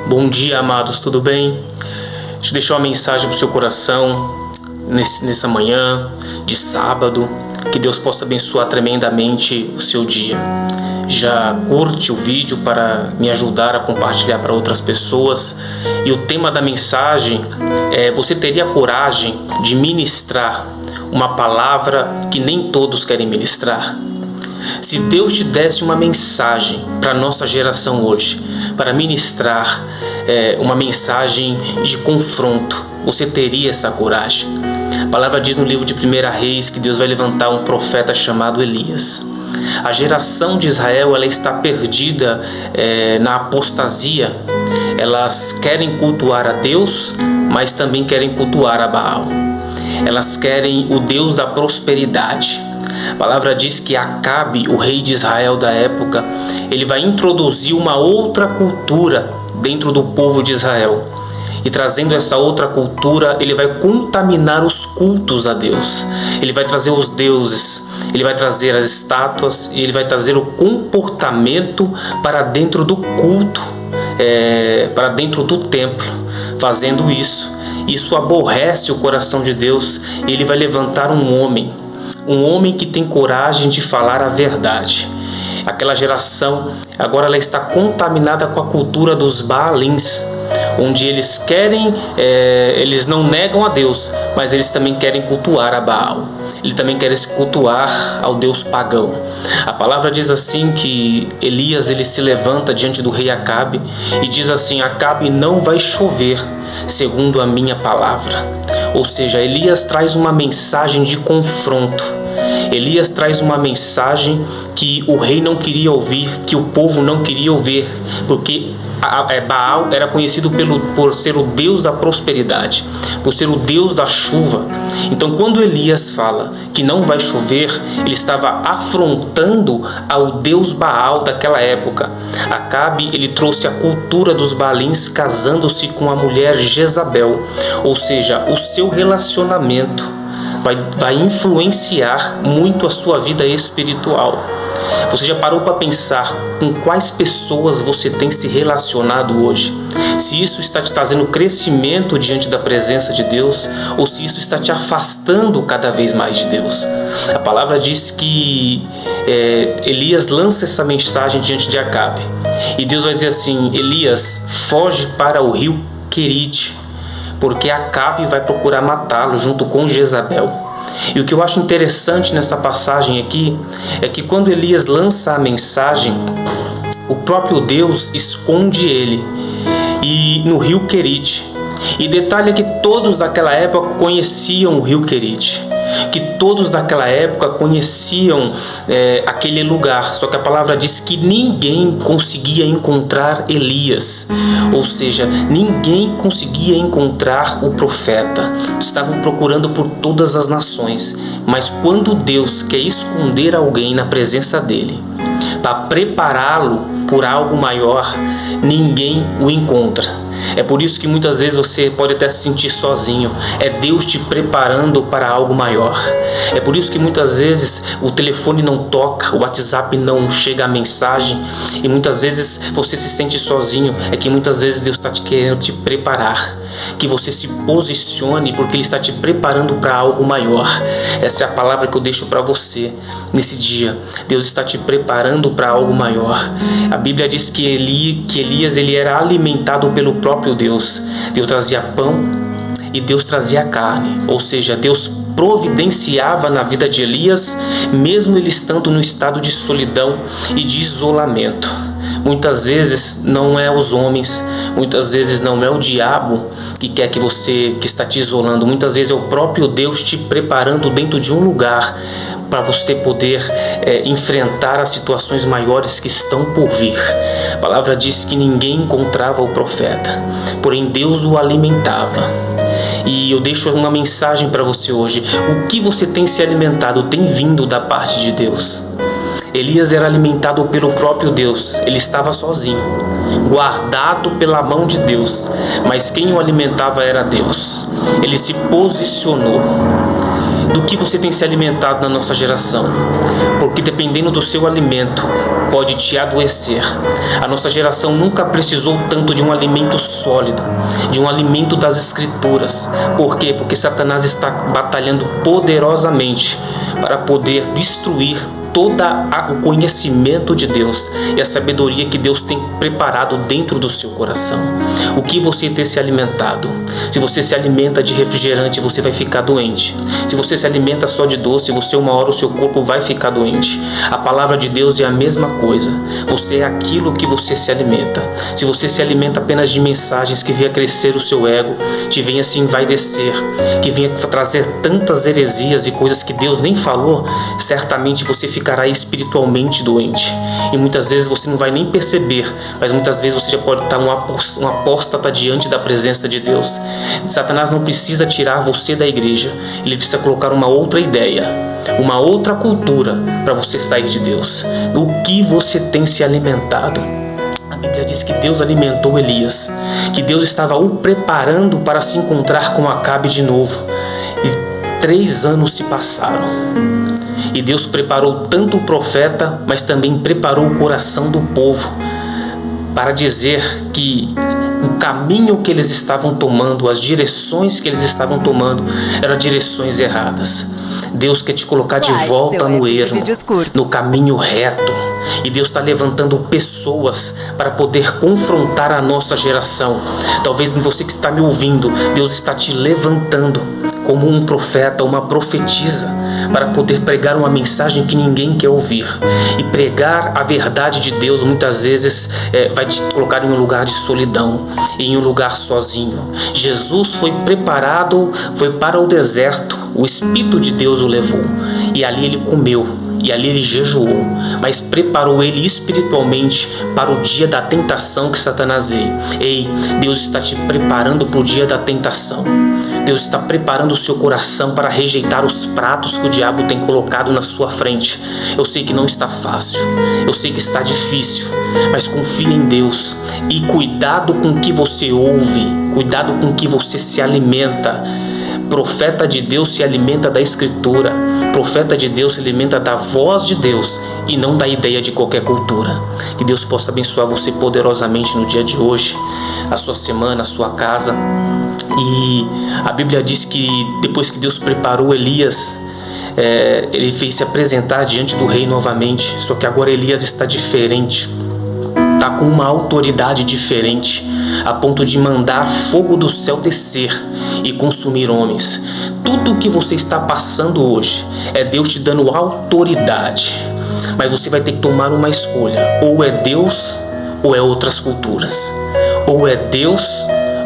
Bom dia, amados, tudo bem? Deixa eu deixar uma mensagem para o seu coração nessa manhã de sábado. Que Deus possa abençoar tremendamente o seu dia. Já curte o vídeo para me ajudar a compartilhar para outras pessoas. E o tema da mensagem é: você teria coragem de ministrar uma palavra que nem todos querem ministrar? Se Deus te desse uma mensagem para a nossa geração hoje, para ministrar uma mensagem de confronto, você teria essa coragem? A palavra diz no livro de 1 Reis que Deus vai levantar um profeta chamado Elias. A geração de Israel ela está perdida na apostasia. Elas querem cultuar a Deus, mas também querem cultuar a Baal. Elas querem o Deus da prosperidade. A palavra diz que Acabe, o rei de Israel da época, ele vai introduzir uma outra cultura dentro do povo de Israel. E trazendo essa outra cultura, ele vai contaminar os cultos a Deus. Ele vai trazer os deuses, ele vai trazer as estátuas, e ele vai trazer o comportamento para dentro do culto, para dentro do templo. Fazendo isso aborrece o coração de Deus. Ele vai levantar um homem que tem coragem de falar a verdade. Aquela geração agora ela está contaminada com a cultura dos Baalins, onde eles eles não negam a Deus, mas eles também querem cultuar a Baal. Eles também querem cultuar ao Deus pagão. A palavra diz assim que Elias ele se levanta diante do rei Acabe e diz assim: Acabe, não vai chover segundo a minha palavra. Ou seja, Elias traz uma mensagem de confronto. Elias traz uma mensagem que o rei não queria ouvir, que o povo não queria ouvir, porque Baal era conhecido por ser o Deus da prosperidade, por ser o Deus da chuva. Então, quando Elias fala que não vai chover, ele estava afrontando ao Deus Baal daquela época. Acabe, ele trouxe a cultura dos Baalins casando-se com a mulher Jezabel, ou seja, o seu relacionamento vai influenciar muito a sua vida espiritual. Você já parou para pensar com quais pessoas você tem se relacionado hoje? Se isso está te trazendo crescimento diante da presença de Deus, ou se isso está te afastando cada vez mais de Deus. A palavra diz que Elias lança essa mensagem diante de Acabe. E Deus vai dizer assim: Elias, foge para o rio Querite, porque Acabe vai procurar matá-lo junto com Jezabel. E o que eu acho interessante nessa passagem aqui é que quando Elias lança a mensagem, o próprio Deus esconde ele no rio Querite. E detalhe é que todos daquela época conheciam o rio Querite, que todos daquela época conheciam aquele lugar. Só que a palavra diz que ninguém conseguia encontrar Elias, ou seja, ninguém conseguia encontrar o profeta. Estavam procurando por todas as nações, mas quando Deus quer esconder alguém na presença dele, para prepará-lo por algo maior, ninguém o encontra. É por isso que muitas vezes você pode até se sentir sozinho. É Deus te preparando para algo maior. É por isso que muitas vezes o telefone não toca, o WhatsApp não chega a mensagem, e muitas vezes você se sente sozinho. É que muitas vezes Deus está querendo te preparar, que você se posicione, porque Ele está te preparando para algo maior. Essa é a palavra que eu deixo para você nesse dia. Deus está te preparando para algo maior. A Bíblia diz que Elias ele era alimentado pelo próprio Deus. Deus trazia pão e Deus trazia carne, ou seja, Deus providenciava na vida de Elias, mesmo ele estando no estado de solidão e de isolamento. Muitas vezes não é os homens, muitas vezes não é o diabo que quer que está te isolando. Muitas vezes é o próprio Deus te preparando dentro de um lugar para você poder enfrentar as situações maiores que estão por vir. A palavra diz que ninguém encontrava o profeta, porém Deus o alimentava. E eu deixo uma mensagem para você hoje: o que você tem se alimentado tem vindo da parte de Deus. Elias era alimentado pelo próprio Deus. Ele estava sozinho, guardado pela mão de Deus, mas quem o alimentava era Deus. Ele se posicionou. Do que você tem se alimentado na nossa geração? Porque dependendo do seu alimento, pode te adoecer. A nossa geração nunca precisou tanto de um alimento sólido, de um alimento das Escrituras. Por quê? Porque Satanás está batalhando poderosamente para poder destruir todo o conhecimento de Deus e a sabedoria que Deus tem preparado dentro do seu coração. O que você tem se alimentado? Se você se alimenta de refrigerante, você vai ficar doente. Se você se alimenta só de doce, uma hora o seu corpo vai ficar doente. A palavra de Deus é a mesma coisa. Você é aquilo que você se alimenta. Se você se alimenta apenas de mensagens que venha crescer o seu ego, que venha se envaidecer, que venha trazer tantas heresias e coisas que Deus nem falou, certamente você ficará espiritualmente doente. E muitas vezes você não vai nem perceber, mas muitas vezes você já pode estar um apóstata diante da presença de Deus. Satanás não precisa tirar você da igreja, ele precisa colocar uma outra ideia, uma outra cultura para você sair de Deus. Do que você tem se alimentado? A Bíblia diz que Deus alimentou Elias, que Deus estava o preparando para se encontrar com Acabe de novo. E 3 anos se passaram. E Deus preparou tanto o profeta, mas também preparou o coração do povo para dizer que o caminho que eles estavam tomando, as direções que eles estavam tomando, eram direções erradas. Deus quer te colocar de volta no ermo, no caminho reto. E Deus está levantando pessoas para poder confrontar a nossa geração. Talvez você que está me ouvindo, Deus está te levantando como um profeta, uma profetisa, para poder pregar uma mensagem que ninguém quer ouvir. E pregar a verdade de Deus muitas vezes vai te colocar em um lugar de solidão, em um lugar sozinho. Jesus foi preparado, foi para o deserto, o Espírito de Deus o levou, e ali ele comeu, e ali ele jejuou, mas preparou ele espiritualmente para o dia da tentação que Satanás veio. Ei, Deus está te preparando para o dia da tentação. Deus está preparando o seu coração para rejeitar os pratos que o diabo tem colocado na sua frente. Eu sei que não está fácil, eu sei que está difícil, mas confie em Deus e cuidado com o que você ouve, cuidado com o que você se alimenta. Profeta de Deus se alimenta da Escritura. Profeta de Deus se alimenta da voz de Deus e não da ideia de qualquer cultura. Que Deus possa abençoar você poderosamente no dia de hoje, a sua semana, a sua casa. E a Bíblia diz que depois que Deus preparou Elias, ele fez se apresentar diante do rei novamente. Só que agora Elias está diferente, está com uma autoridade diferente, a ponto de mandar fogo do céu descer e consumir homens. Tudo o que você está passando hoje é Deus te dando autoridade, mas você vai ter que tomar uma escolha: ou é Deus ou é outras culturas, ou é Deus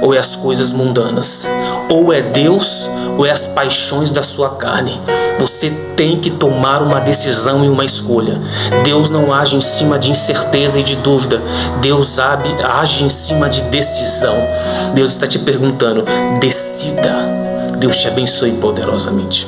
ou é as coisas mundanas, ou é Deus ou é as paixões da sua carne. Você tem que tomar uma decisão e uma escolha. Deus não age em cima de incerteza e de dúvida. Deus age em cima de decisão. Deus está te perguntando: decida. Deus te abençoe poderosamente.